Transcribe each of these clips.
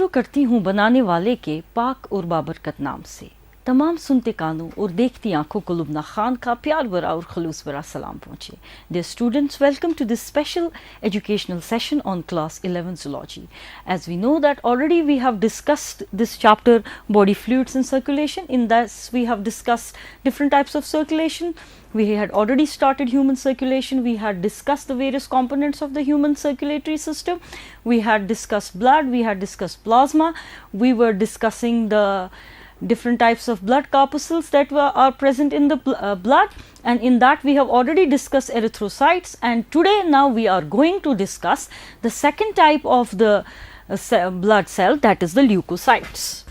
शुरू करती हूँ बनाने वाले के पाक और बाबरकत नाम से। तमाम सुनते कानों और देखती आंखों को लुबना खान का प्यार भरा और खलूस भरा सलाम पहुँचे। Dear students, welcome to this special educational session on class 11 zoology. As we know that already we have discussed this chapter body fluids and circulation. In this we have discussed different types of circulation. We had already started human circulation. We had discussed the various components of the human circulatory system. We had discussed blood. We had discussed plasma. We were discussing the different types of blood corpuscles that are present in the blood, and in that we have already discussed erythrocytes, and today now we are going to discuss the second type of the blood cell, that is the leukocytes.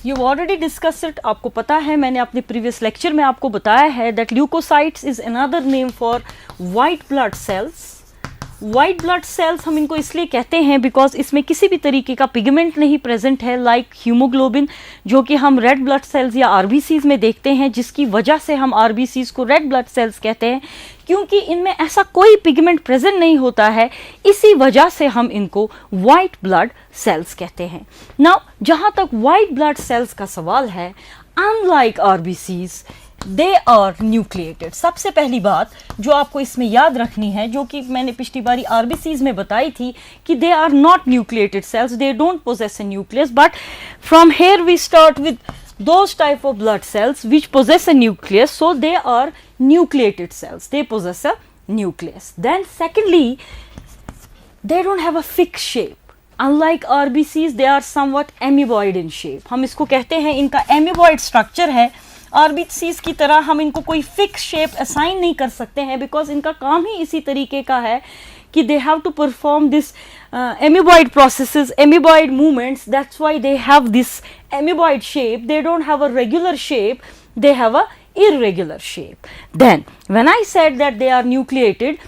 You've already discussed it, आपको पता है, मैंने अपने previous lecture में आपको बताया है that leukocytes is another name for white blood cells. White blood cells हम इनको इसलिए कहते हैं बिकॉज इसमें किसी भी तरीके का पिगमेंट नहीं प्रेजेंट है लाइक हीमोग्लोबिन, जो कि हम रेड ब्लड सेल्स या आरबीसीज में देखते हैं, जिसकी वजह से हम आरबीसीज को रेड ब्लड सेल्स कहते हैं, क्योंकि इनमें ऐसा कोई पिगमेंट प्रेजेंट नहीं होता है, इसी वजह से हम इनको वाइट ब्लड सेल्स कहते हैं। नाउ जहाँ तक वाइट ब्लड सेल्स का सवाल है, unlike RBCs they are nucleated. सबसे पहली बात जो आपको इसमें याद रखनी है, जो कि मैंने पिछली बारी आरबीसीज में बताई थी, कि they are not nucleated cells, they don't possess a nucleus, but from here we start with those type of blood cells which possess a nucleus, so they are nucleated cells, they possess a nucleus. Then secondly, they don't have a fixed shape. Unlike RBCs, they are somewhat amoeboid in shape. हम इसको कहते हैं इनका amoeboid structure है। RBCs की तरह हम इनको कोई फिक्स शेप असाइन नहीं कर सकते हैं, बिकॉज इनका काम ही इसी तरीके का है कि they have to perform this amoeboid processes, amoeboid movements. That's why they have this amoeboid shape. They don't have a regular shape, they have a irregular shape. Then when I said that they are nucleated,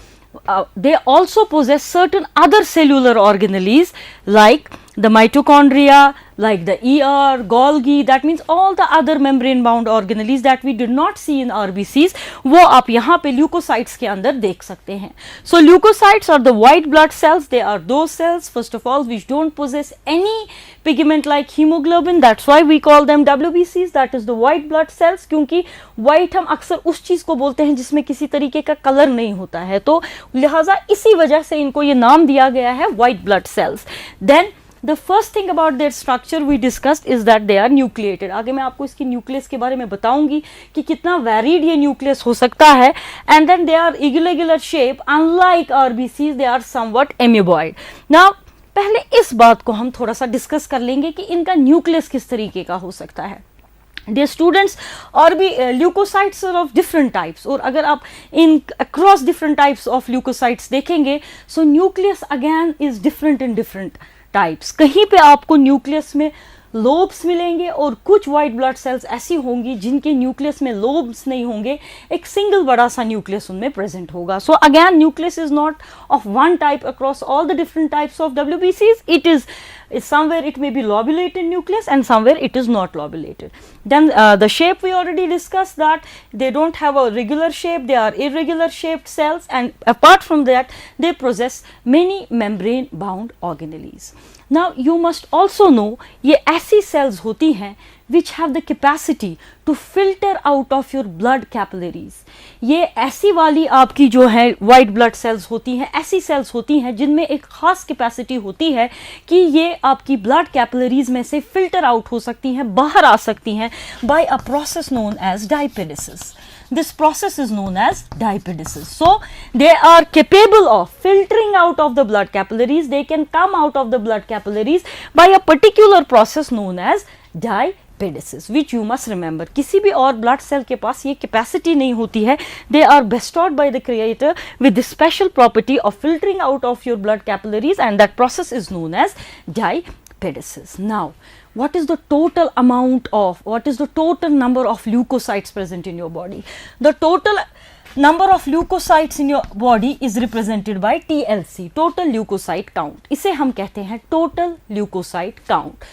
they also possess certain other cellular organelles like the mitochondria, like the ER, Golgi, that means all the other membrane bound organelles that we did not see in RBCs, वो आप यहाँ पे leukocytes के अंदर देख सकते हैं. So leukocytes are the white blood cells. They are those cells first of all which don't possess any pigment like hemoglobin. That's why we call them WBCs, that is the white blood cells. क्योंकि white हम अक्सर उस चीज़ को बोलते हैं जिसमें किसी तरीके का कलर नहीं होता है, तो लिहाजा इसी वजह से इनको ये नाम दिया गया है white blood cells. Then the first thing about their structure we discussed is that they are nucleated. आगे मैं आपको इसकी न्यूक्लियस के बारे में बताऊंगी कि कितना वेरिड ये न्यूक्लियस हो सकता है. And then they are irregular shape, unlike RBCs they are somewhat amoeboid. Now पहले इस बात को हम थोड़ा सा डिस्कस कर लेंगे कि इनका न्यूक्लियस किस तरीके का हो सकता है. Dear students, leukocytes are of different types, और अगर आप in across different types of leukocytes देखेंगे, so nucleus again is different in different types. कहीं पे आपको न्यूक्लियस में लोब्स मिलेंगे और कुछ वाइट ब्लड सेल्स ऐसी होंगी जिनके न्यूक्लियस में लोब्स नहीं होंगे, एक सिंगल बड़ा सा न्यूक्लियस उनमें प्रेजेंट होगा. So again nucleus is not of one type across all the different types of WBCs. It is somewhere it may be lobulated nucleus and somewhere it is not lobulated. Then the shape we already discussed, that they don't have a regular shape, they are irregular shaped cells, and apart from that they possess many membrane bound organelles. Now you must also know ये ऐसी cells होती हैं which have the capacity to filter out of your blood capillaries. ये ऐसी वाली आपकी जो है white blood cells होती हैं, ऐसी cells होती हैं जिनमें एक ख़ास capacity होती है कि ये आपकी blood capillaries में से filter out हो सकती हैं, बाहर आ सकती हैं by a process known as diapedesis. This process is known as diapedesis. So they are capable of filtering out of the blood capillaries. They can come out of the blood capillaries by a particular process known as diapedesis, which you must remember. किसी भी और blood cell के पास ये capacity नहीं होती है. They are bestowed by the creator with the special property of filtering out of your blood capillaries, and that process is known as diapedesis. Now what is the total number of leukocytes present in your body? The total number of leukocytes in your body is represented by TLC, total leukocyte count. इसे हम कहते हैं total leukocyte count.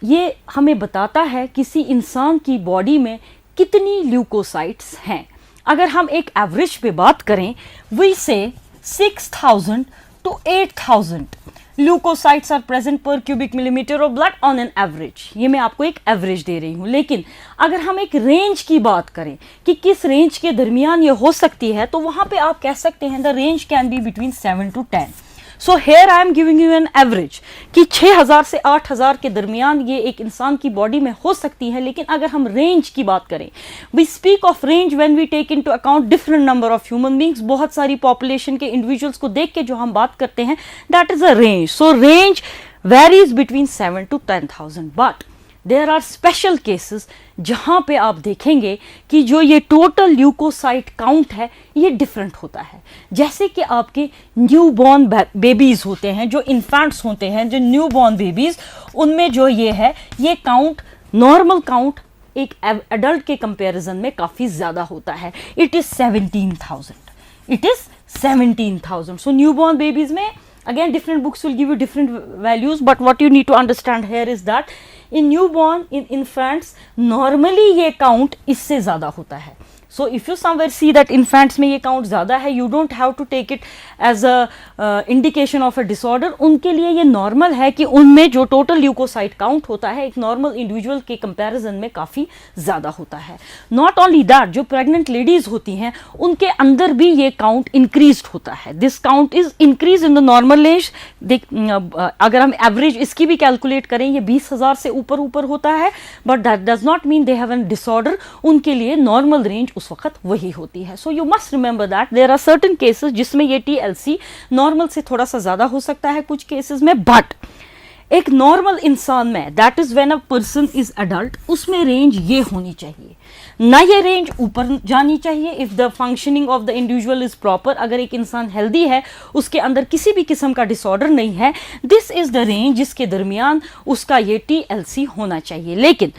ये हमें बताता है किसी इंसान की बॉडी में कितनी ल्यूकोसाइट्स हैं. अगर हम एक एवरेज पे बात करें, we say 6,000 to 8,000 leucocytes are present per cubic millimetre of blood on an average. ये मैं आपको एक एवरेज दे रही हूँ, लेकिन अगर हम एक रेंज की बात करें कि किस रेंज के दरमियान ये हो सकती है, तो वहां पे आप कह सकते हैं the range can be between 7 to 10। So here I am giving you an average कि 6,000 से 8,000 के दरमियान ये एक इंसान की बॉडी में हो सकती है। लेकिन अगर हम रेंज की बात करें, we speak of range when we take into account different number of human beings, बहुत सारी पॉपुलेशन के इंडिविजुअल्स को देख के जो हम बात करते हैं, that is a range. So range varies between 7 to 10,000, but there are special cases जहां पे आप देखेंगे कि जो ये टोटल ल्यूकोसाइट काउंट है ये डिफरेंट होता है। जैसे कि आपके न्यूबॉर्न बेबीज होते हैं, जो इन्फेंट्स होते हैं, जो न्यूबॉर्न बेबीज, उनमें जो ये है, ये काउंट, नॉर्मल काउंट एक एडल्ट के कंपैरिजन में काफी ज्यादा होता है। It is 17,000, it is 17,000। So newborn babies में again different books will give you different values, but what you need to understand here is that in newborn, in infants, normally ये count इससे ज़्यादा होता है। So if you somewhere see that infants में ये count ज़्यादा है, you don't have to take it as a indication of a disorder। उनके लिए ये normal है कि उनमें जो total leukocyte count होता है एक normal individual के comparison में काफ़ी ज़्यादा होता है। Not only that, जो pregnant ladies होती हैं उनके अंदर भी ये count increased होता है। This count is increased in the normal age। अगर हम average इसकी भी calculate करें, ये 20,000 से ऊपर होता है, but that does not mean they have a disorder। उनके लिए normal range उस वक्त वही होती है। So you must remember that there are certain cases जिसमें ये टीएलसी नॉर्मल से थोड़ा सा ज्यादा हो सकता है कुछ केसेस में, बट एक नॉर्मल इंसान में, that is when a person is adult, उसमें रेंज ये होनी चाहिए ना, ये रेंज ऊपर जानी चाहिए if the functioning of the individual is proper. अगर एक इंसान हेल्दी है, उसके अंदर किसी भी किस्म का डिसऑर्डर नहीं है, दिस इज द रेंज जिसके दरमियान उसका ये टीएलसी होना चाहिए। लेकिन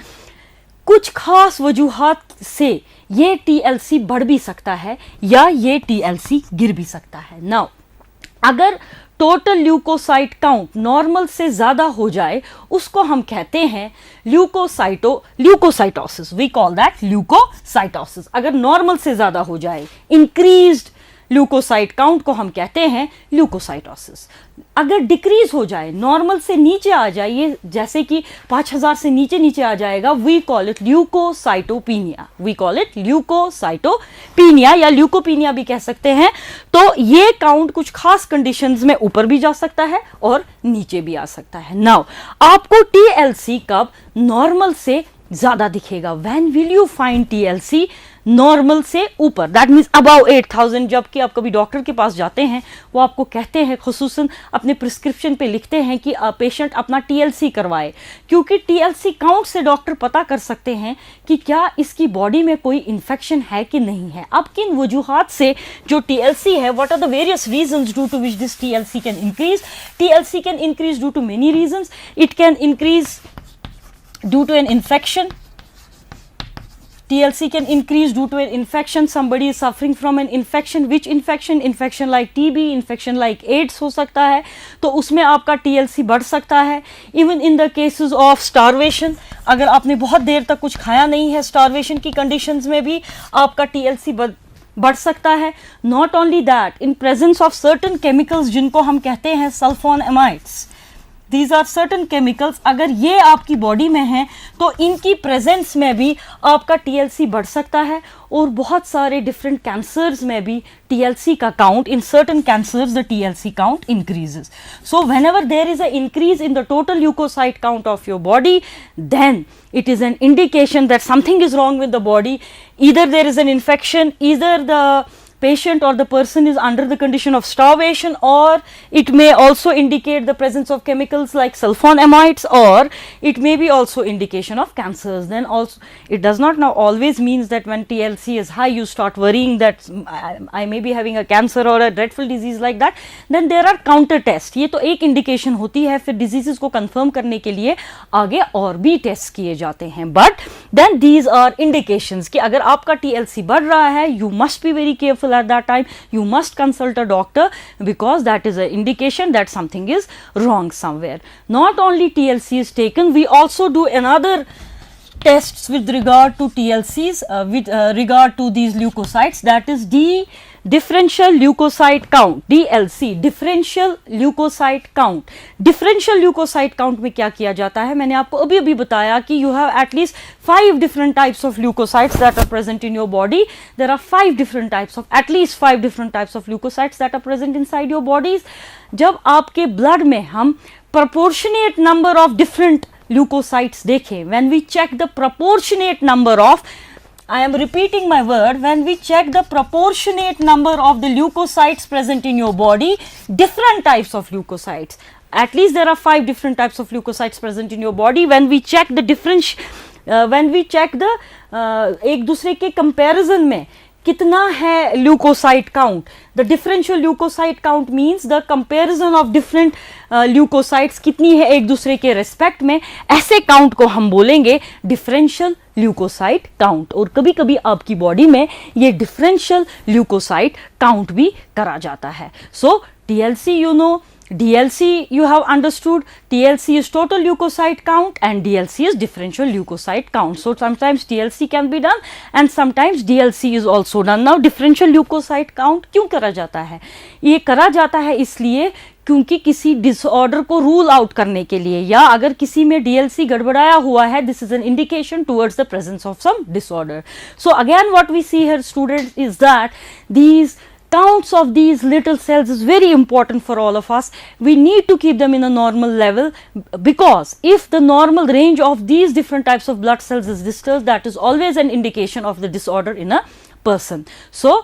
कुछ खास वजूहात से ये टीएलसी बढ़ भी सकता है या ये टीएलसी गिर भी सकता है। नाउ अगर टोटल ल्यूकोसाइट काउंट नॉर्मल से ज्यादा हो जाए, उसको हम कहते हैं leukocytosis. We call that leukocytosis. अगर नॉर्मल से ज्यादा हो जाए, इंक्रीज्ड ल्यूकोसाइट काउंट को हम कहते हैं ल्यूकोसाइटोसिस। अगर डिक्रीज हो जाए, नॉर्मल से नीचे आ जाए, ये जैसे कि 5,000 से नीचे आ जाएगा, we call it leucocytopenia. We call it leucocytopenia या ल्यूकोपीनिया भी कह सकते हैं। तो ये काउंट कुछ खास कंडीशंस में ऊपर भी जा सकता है और नीचे भी आ सकता है। नाउ आपको टीएलसी कब नॉर्मल से ज्यादा दिखेगा? When will you find TLC normal से ऊपर? That means about 8,000। जबकि आप कभी डॉक्टर के पास जाते हैं, वो आपको कहते हैं, खुसूसन अपने प्रिस्क्रिप्शन पे लिखते हैं कि पेशेंट अपना टीएलसी करवाए, क्योंकि टीएलसी काउंट से डॉक्टर पता कर सकते हैं कि क्या इसकी बॉडी में कोई इन्फेक्शन है कि नहीं है। अब किन वजूहात से जो टीएलसी है, what are the various reasons due to which this TLC can increase? TLC can increase due to many reasons. It can increase due to an infection. TLC can increase due to an infection. Somebody is suffering from an infection. Which infection? Infection like TB, infection like AIDS हो सकता है, तो उसमें आपका TLC बढ़ सकता है। Even in the cases of starvation, अगर आपने बहुत देर तक कुछ खाया नहीं है, starvation की conditions में भी आपका TLC बढ़ सकता है। Not only that, in presence of certain chemicals जिनको हम कहते हैं sulfonamides, These are certain chemicals, अगर ये आपकी बॉडी में हैं तो इनकी प्रेजेंस में भी आपका टीएलसी बढ़ सकता है। और बहुत सारे डिफरेंट कैंसर्स में भी टीएलसी का count, in certain cancers the TLC count increases. So whenever there is a increase in the total leukocyte count of your body, then it is an indication that something is wrong with the body. Either there is an infection, either the patient or the person is under the condition of starvation, or it may also indicate the presence of chemicals like sulfonamides, or it may be also indication of cancers. Then also it does not now always means that when TLC is high you start worrying that I may be having a cancer or a dreadful disease like that. Then there are counter tests. ये तो एक indication होती है, फिर diseases को confirm करने के लिए आगे और भी tests किए जाते हैं। But then these are indications कि अगर आपका TLC बढ़ रहा है, you must be very careful at that time. You must consult a doctor because that is an indication that something is wrong somewhere. Not only TLC is taken, we also do another tests with regard to TLCs, with regard to these leukocytes, that is differential leukocyte count, DLC, differential leukocyte count. Differential leukocyte count में क्या किया जाता है, मैंने आपको अभी अभी बताया कि you have at least 5 different types of leukocytes that are present in your body. There are 5 different types of, at least 5 different types of leukocytes that are present inside your bodies. जब आपके ब्लड में हम proportionate number of different leukocytes देखें, when we check the proportionate number of, I am repeating my word, when we check the proportionate number of the leukocytes present in your body, different types of leukocytes, at least there are 5 different types of leukocytes present in your body. When we check the एक दूसरे के comparison में कितना है leukocyte count, the differential leukocyte count means the comparison of different leukocytes कितनी है एक दूसरे के रेस्पेक्ट में, ऐसे काउंट को हम बोलेंगे डिफरेंशियल ल्यूकोसाइट काउंट। और कभी कभी आपकी बॉडी में ये डिफरेंशियल ल्यूकोसाइट काउंट भी करा जाता है। सो TLC, you know, DLC you have understood, TLC is total leukocyte count and DLC is differential leukocyte count. So sometimes TLC can be done and sometimes DLC is also done. Now differential leukocyte count क्यों करा जाता है? ये करा जाता है इसलिए क्योंकि किसी डिसऑर्डर को रूल आउट करने के लिए, या अगर किसी में डीएलसी गड़बड़ाया हुआ है, this is an indication towards the presence of some disorder. So again what we see here students is that these counts of these little cells is very important for all of us. We need to keep them in a normal level, because if the normal range of these different types of blood cells is disturbed, that is always an indication of the disorder in a person. So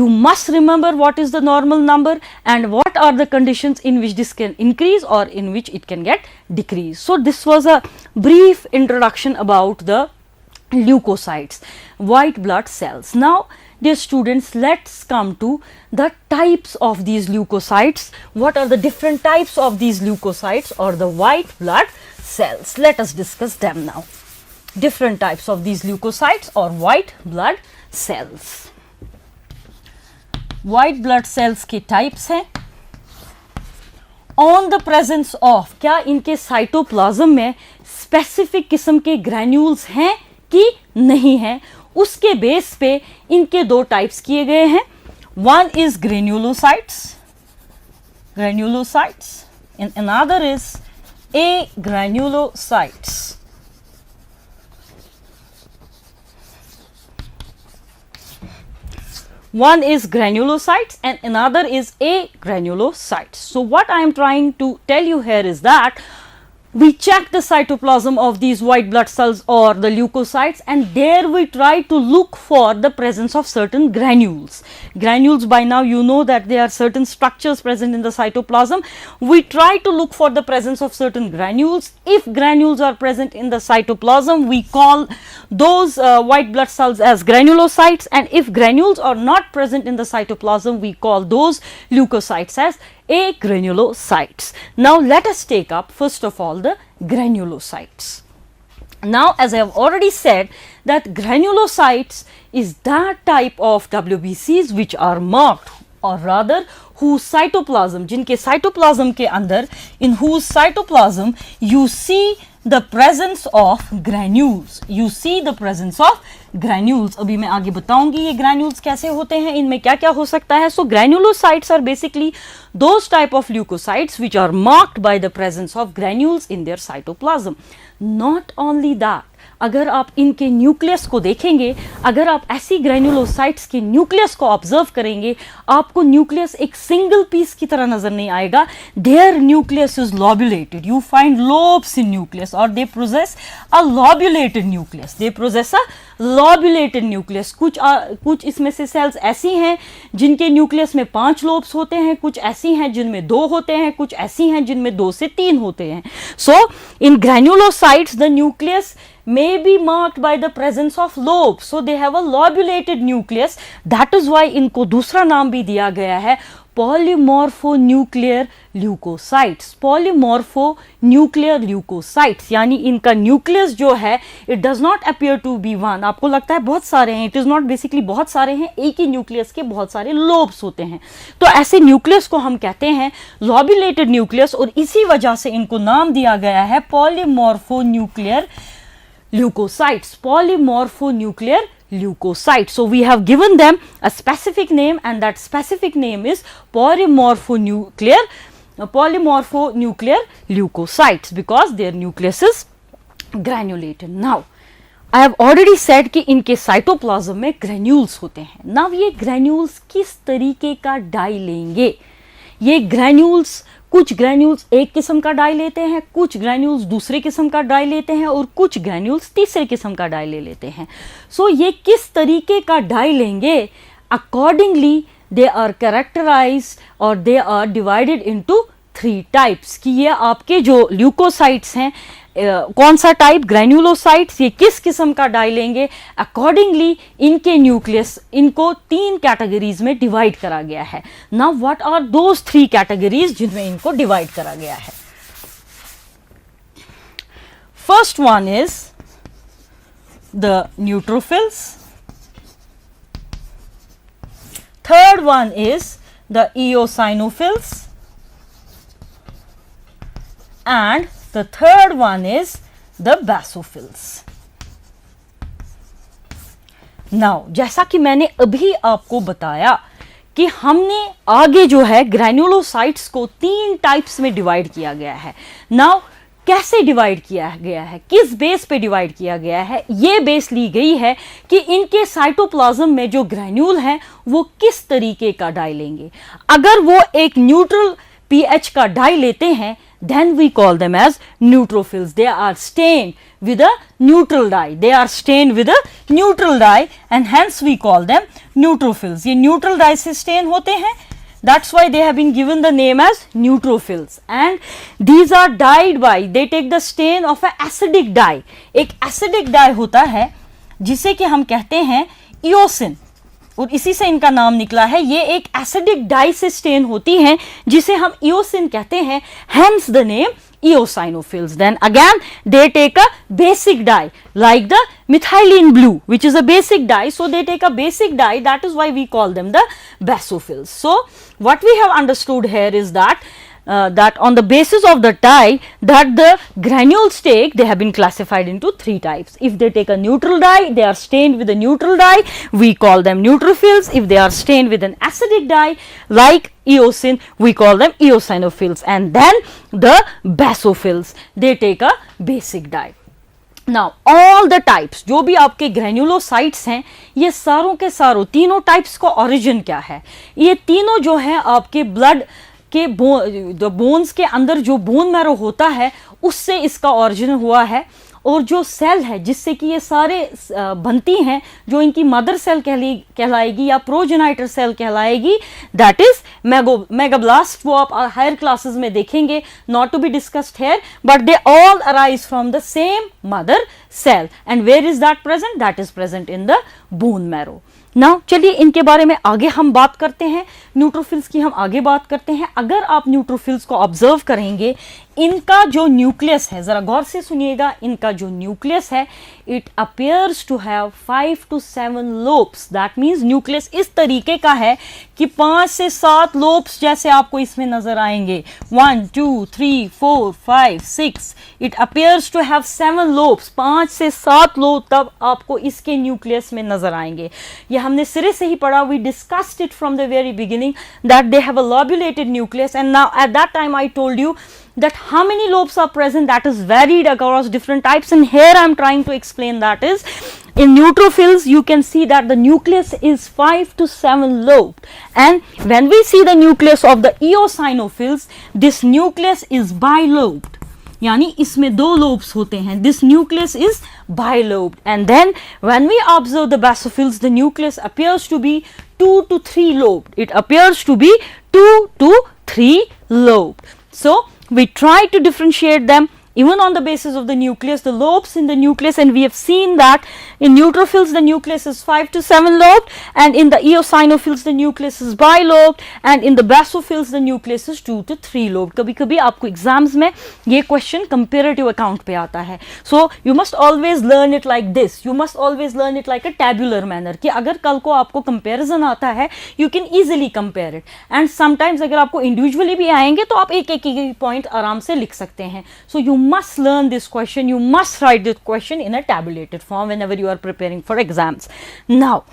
you must remember what is the normal number and what are the conditions in which this can increase or in which it can get decreased. So this was a brief introduction about the leukocytes, white blood cells. Now dear students, let's come to the types of these leukocytes. What are the different types of these leukocytes or the white blood cells? Let us discuss them now. Different types of these leukocytes or white blood cells. White blood cells के types हैं on the presence of, क्या इनके cytoplasm में specific किस्म के granules हैं कि नहीं हैं, उसके बेस पे इनके 2 टाइप्स किए गए हैं। One is granulocytes and another is agranulocytes. One is granulocytes and another is agranulocytes. So what I am trying to tell you here is that we check the cytoplasm of these white blood cells or the leukocytes, and there we try to look for the presence of certain granules. Granules, by now you know that there are certain structures present in the cytoplasm. We try to look for the presence of certain granules. If granules are present in the cytoplasm, we call those white blood cells as granulocytes, and if granules are not present in the cytoplasm, we call those leukocytes as agranulocytes. Now let us take up first of all the granulocytes. Now as I have already said that granulocytes is that type of WBCs which are marked, or rather whose cytoplasm, जिनके cytoplasm के अंदर, in whose cytoplasm you see the presence of granules. You see the presence of granules. अभी मैं आगे बताऊंगी ये granules कैसे होते हैं, इनमें क्या क्या हो सकता है. So granulocytes are basically those type of leukocytes which are marked by the presence of granules in their cytoplasm. Not only that, अगर आप इनके न्यूक्लियस को देखेंगे, अगर आप ऐसी ग्रैन्युलोसाइट्स के न्यूक्लियस को ऑब्जर्व करेंगे, आपको न्यूक्लियस एक सिंगल पीस की तरह नजर नहीं आएगा. There nucleus is lobulated. You find lobes in nucleus, और they process a lobulated nucleus. They process a lobulated nucleus. कुछ इसमें से सेल्स ऐसी हैं जिनके न्यूक्लियस में 5 लोब्स होते हैं, कुछ ऐसी हैं जिनमें 2 होते हैं, कुछ ऐसी हैं जिनमें 2 से 3 होते हैं. So in granulocytes the nucleus may be marked by the presence of lobes. So they have a lobulated nucleus. That is why इनको दूसरा नाम भी दिया गया है polymorphonuclear leukocytes. polymorphonuclear leukocytes यानी इनका न्यूक्लियस जो है it does not appear to be one. आपको लगता है बहुत सारे हैं, it is not basically बहुत सारे हैं, एक ही न्यूक्लियस के बहुत सारे लोब्स होते हैं. तो ऐसे न्यूक्लियस को हम कहते हैं lobulated nucleus, और इसी वजह से इनको नाम दिया गया है polymorphonuclear leukocytes, polymorphonuclear leukocytes. So we have given them a specific name, and that specific name is polymorphonuclear leukocytes, because their nucleus is granulated. Now I have already said कि इनके साइटोप्लाज्म में ग्रेन्यूल्स होते हैं. Now ये granules किस तरीके का die लेंगे? ये ग्रेन्यूल्स, कुछ ग्रेन्यूल्स एक किस्म का डाई लेते हैं, कुछ ग्रेन्यूल्स दूसरे किस्म का डाई लेते हैं, और कुछ ग्रेन्यूल्स तीसरे किस्म का डाई ले लेते हैं. सो ये किस तरीके का डाई लेंगे? अकॉर्डिंगली दे आर कैरेक्टराइज्ड और they are divided into 3 types. कि ये आपके जो ल्यूकोसाइट्स हैं, कौन सा टाइप? ग्रेन्युलोसाइट्स. ये किस किस्म का डाई लेंगे? अकॉर्डिंगली इनके न्यूक्लियस, इनको 3 कैटेगरीज में डिवाइड करा गया है. Now what are those 3 categories जिनमें इनको डिवाइड करा गया है? First one is the neutrophils, third one is the eosinophils, and the third one is the basophils. Now, जैसा कि मैंने अभी आपको बताया कि हमने आगे जो है ग्रैन्युलोसाइट्स को 3 टाइप्स में डिवाइड किया गया है. नाउ कैसे डिवाइड किया गया है, किस बेस पे डिवाइड किया गया है? ये बेस ली गई है कि इनके साइटोप्लाज्म में जो ग्रैन्यूल हैं वो किस तरीके का डाई लेंगे. अगर वो एक न्यूट्रल pH का डाई लेते हैं, then we call them as neutrophils. They are stained with a neutral dye. They are stained with a neutral dye, and hence we call them neutrophils. ये neutral dye से stain होते हैं. That's why they have been given the name as neutrophils. And these are dyed by, they take the stain of a acidic dye. एक acidic dye होता है जिसे कि हम कहते हैं eosin, और इसी से इनका नाम निकला है. ये एक एसिडिक डाई से स्टेन होती हैं जिसे हम eosin कहते हैं, hence the name eosinophils. Then again they take a basic dye like the methylene blue, which is a basic dye. So they take a basic dye, that is why we call them the basophils. So what we have understood here is that that on the basis of the dye that the granules take, they have been classified into 3 types. If they take a neutral dye, they are stained with a neutral dye, we call them neutrophils. If they are stained with an acidic dye like eosin, we call them eosinophils. And then the basophils, they take a basic dye. Now all the types, जो भी आपके granulocytes हैं, ये सारों के सारों तीनों types का ओरिजिन क्या है? ये तीनों जो है आपके ब्लड के बोन्स के अंदर जो बोन मैरो होता है उससे इसका ओरिजिन हुआ है. और जो सेल है जिससे कि ये सारे बनती हैं, जो इनकी मदर सेल कहलाएगी या प्रोजेनाइटर सेल कहलाएगी, दैट इज मेगाब्लास्ट. वो आप हायर क्लासेस में देखेंगे, not to be discussed here, but they all arise from the same mother cell. And where is that present? That is present in the bone marrow. Now चलिए इनके बारे में आगे हम बात करते हैं. न्यूट्रोफिल्स की हम आगे बात करते हैं. अगर आप न्यूट्रोफिल्स को ऑब्जर्व करेंगे, इनका जो न्यूक्लियस है, जरा गौर से सुनिएगा, इनका जो न्यूक्लियस है, it appears to have 5 to 7 lobes. That means nucleus इस तरीके का है कि 5 से 7 लोब्स जैसे आपको इसमें नजर आएंगे. 1 2 3 4 5 6. It appears to have 7 lobes. 5 से 7 लोब तब आपको इसके न्यूक्लियस में नजर आएंगे. ये हमने सिरे से ही पढ़ा. We discussed it from the very beginning that they have a lobulated nucleus, and now at that time I told you that how many lobes are present, that is varied across different types, and here I am trying to explain. That is, in neutrophils you can see that the nucleus is 5 to 7 lobed, and when we see the nucleus of the eosinophils, this nucleus is bilobed, यानी इसमें 2 lobes होते हैं. This nucleus is bilobed. And then when we observe the basophils, the nucleus appears to be 2 to 3 lobed. It appears to be 2 to 3 lobed. So we try to differentiate them even on the basis of the nucleus, the lobes in the nucleus, and we have seen that in neutrophils the nucleus is 5 to 7 lobed, and in the eosinophils the nucleus is bilobed, and in the basophils the nucleus is 2 to 3 lobed. कभी कभी आपको exams में ये question comparative account पे आता है. So you must always learn it like this. You must always learn it like a tabular manner, कि अगर कल को आपको कंपेरिजन आता है you can easily compare it. And sometimes अगर आपको इंडिविजुअली भी आएंगे तो आप एक पॉइंट आराम से लिख सकते हैं. So you must learn this question, you must write this question in a tabulated form whenever you are preparing for exams. Now,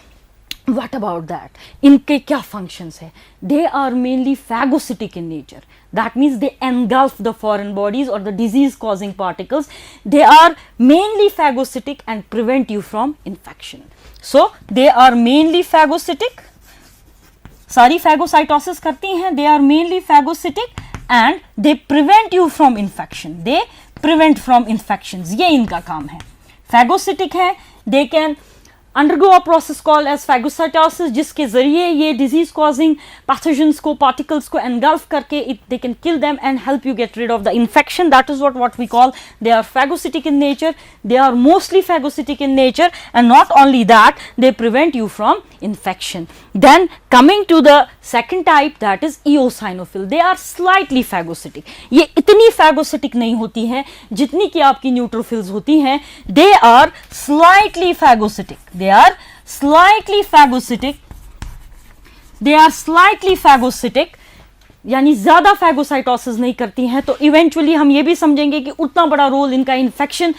what about that? इनके क्या functions है? They are mainly phagocytic in nature. That means they engulf the foreign bodies or the disease causing particles. They are mainly phagocytic and prevent you from infection. So they are mainly phagocytic. सारी phagocytosis करती हैं. They are mainly phagocytic and they prevent you from infection. They prevent from infections. ये इनका काम है. Phagocytic है. They can undergo a process called as phagocytosis, जिसके जरिए ये disease causing pathogens को, particles को engulf करके they can kill them and help you get rid of the infection. That is what we call, they are phagocytic in nature. They are mostly phagocytic in nature, and not only that, they prevent you from infection. Then coming to the second type, that is eosinophil. They are slightly phagocytic. ये इतनी phagocytic नहीं होती हैं जितनी कि आपकी neutrophils होती हैं. They are slightly phagocytic. They are slightly phagocytic. They are slightly phagocytic, यानी ज़्यादा phagocytosis नहीं करती हैं. तो इवेंचुअली हम ये भी समझेंगे कि उतना बड़ा रोल इनका इन्फेक्शन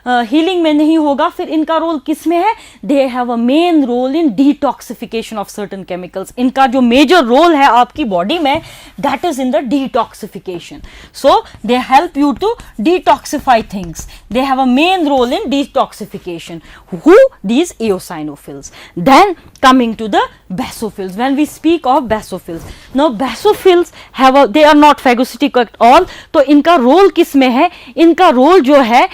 हीलिंग में नहीं होगा. फिर इनका रोल किस में है? They have a main role in detoxification of certain chemicals. इनका जो मेजर रोल है आपकी बॉडी में, that is in the detoxification. So they help you to detoxify things. They have a main role in detoxification. Who? These eosinophils. Then coming to the basophils. When we speak of basophils, now basophils they are not phagocytic at all. तो इनका role किस में है? इनका role जो है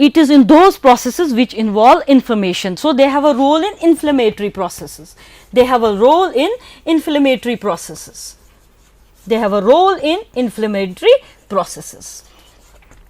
it is in those processes which involve inflammation. So they have a role in inflammatory processes. They have a role in inflammatory processes. They have a role in inflammatory processes.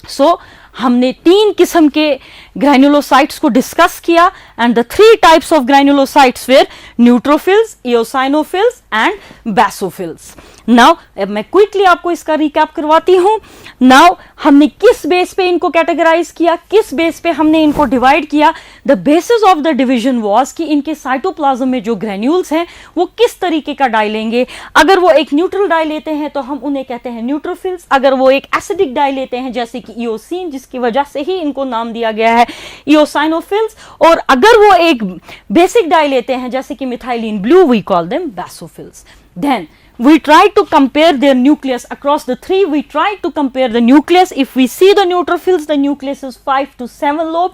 So हमने 3 किस्म के granulocytes को discuss किया, and the 3 types of granulocytes were neutrophils, eosinophils and basophils. Now अब मैं quickly आपको इसका recap करवाती हूँ. नाउ हमने किस बेस पे इनको कैटेगराइज किया, किस बेस पे हमने इनको डिवाइड किया. The basis of the division was कि इनके साइटोप्लाज्म में जो ग्रैन्यूल्स हैं वो किस तरीके का डाई लेंगे. अगर वो एक न्यूट्रल डाई लेते हैं तो हम उन्हें कहते हैं न्यूट्रोफिल्स. अगर वो एक एसिडिक डाई लेते हैं जैसे कि इओसिन, जिसकी वजह से ही इनको नाम दिया गया है इओसाइनोफिल्स, और अगर वो एक बेसिक डाई लेते हैं जैसे कि methylene blue, we call them basophils. Then we try to compare their nucleus across the 3. We try to compare the nucleus. If we see the neutrophils, the nucleus is 5 to 7 lobe,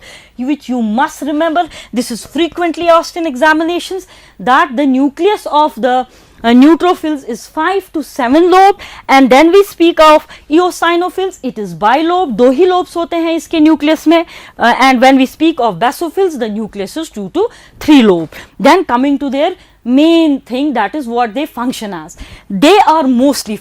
which you must remember. This is frequently asked in examinations, that the nucleus of the neutrophils is 5 to 7 lobe. And then we speak of eosinophils, it is bilobe. 2 he lobes होते हैं इसके nucleus में. And when we speak of basophils, the nucleus is 2 to 3 lobe. Then coming to their main thing, that is what they function as. They are mostly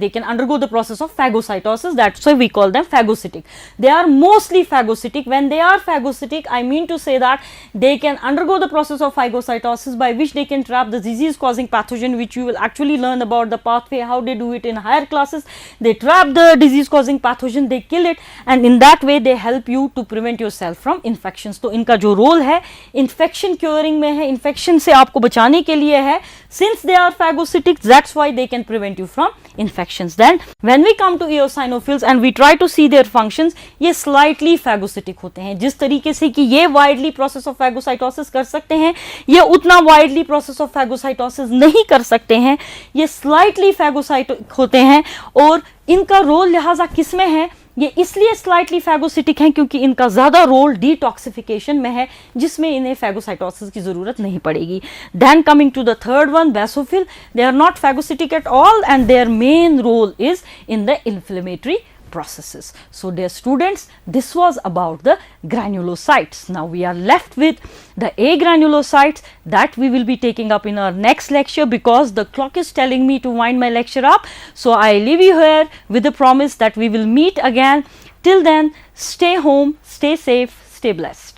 they can undergo the process of phagocytosis. That's why we call them phagocytic. They are mostly phagocytic. When they are phagocytic, I mean to say that they can undergo the process of phagocytosis, by which they can trap the disease causing pathogen, which you will actually learn about the pathway, how they do it in higher classes. They trap the disease causing pathogen, they kill it, and in that way they help you to prevent yourself from infections. तो इनका जो role है infection curing में है, infection से आपको बचाने के लिए है. Since they are phagocytic, that's why they can prevent you from infections. Then when we come to eosinophils and we try to see their functions, ये slightly phagocytic होते हैं. जिस तरीके से कि ये widely process of phagocytosis कर सकते हैं, ये उतना widely process of phagocytosis नहीं कर सकते हैं. ये slightly phagocytic होते हैं, और इनका रोल लिहाजा किस में है? ये इसलिए स्लाइटली फैगोसिटिक हैं क्योंकि इनका ज़्यादा रोल डिटॉक्सिफिकेशन में है, जिसमें इन्हें फैगोसाइटोसिस की ज़रूरत नहीं पड़ेगी. Then coming to the third one, basophil, they are not phagocytic at all, and their main role is in the inflammatory processes. So dear students, this was about the granulocytes. Now we are left with the agranulocytes that we will be taking up in our next lecture, because the clock is telling me to wind my lecture up. So I leave you here with the promise that we will meet again. Till then, stay home, stay safe, stay blessed.